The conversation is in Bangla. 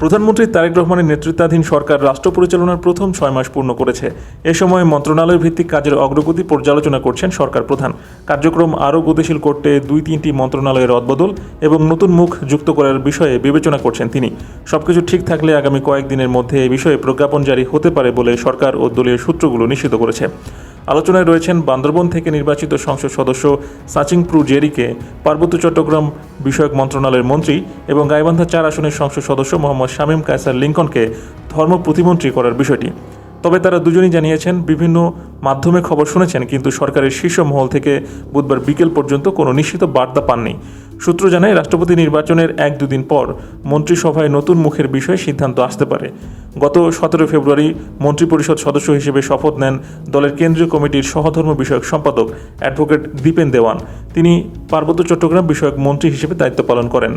প্রধানমন্ত্রী তারেক রহমানের নেতৃত্বাধীন সরকার রাষ্ট্র পরিচালনার প্রথম 6 মাস পূর্ণ করেছে। এ সময় মন্ত্রণালয় ভিত্তিক কাজের অগ্রগতি পর্যালোচনা করছেন সরকার প্রধান। কার্যক্রম আরও গতিশীল করতে 2-3টি মন্ত্রণালয়ের রদবদল এবং নতুন মুখ যুক্ত করার বিষয়ে বিবেচনা করছেন তিনি। সবকিছু ঠিক থাকলে আগামী কয়েকদিনের মধ্যে এ বিষয়ে প্রজ্ঞাপন জারি হতে পারে বলে সরকার ও দলীয় সূত্রগুলো নিশ্চিত করেছে। আলোচনায় রয়েছেন বান্দরবন থেকে নির্বাচিত সংসদ সদস্য সাচিংপ্রু জেরিকে পার্বত্য চট্টগ্রাম বিষয়ক মন্ত্রণালয়ের মন্ত্রী এবং গাইবান্ধা 4 আসনের সংসদ সদস্য মোহাম্মদ শামীম কায়সার লিঙ্কনকে ধর্ম প্রতিমন্ত্রী করার বিষয়টি। তবে তারা দুজনই জানিয়েছেন বিভিন্ন মাধ্যমে খবর শুনেছেন, কিন্তু সরকারের শীর্ষ মহল থেকে বুধবার বিকেল পর্যন্ত কোনো নিশ্চিত বার্তা পাননি। সূত্র জানায় রাষ্ট্রপতি নির্বাচনের 1-2 দিন পর মন্ত্রিসভায় নতুন মুখের বিষয়ে সিদ্ধান্ত আসতে পারে। গত 17 ফেব্রুয়ারি মন্ত্রিপরিষদ সদস্য হিসেবে শপথ নেন দলের কেন্দ্রীয় কমিটির সহধর্ম বিষয়ক সম্পাদক অ্যাডভোকেট দীপেন দেওয়ান। তিনি পার্বত্য চট্টগ্রাম বিষয়ক মন্ত্রী হিসেবে দায়িত্ব পালন করেন।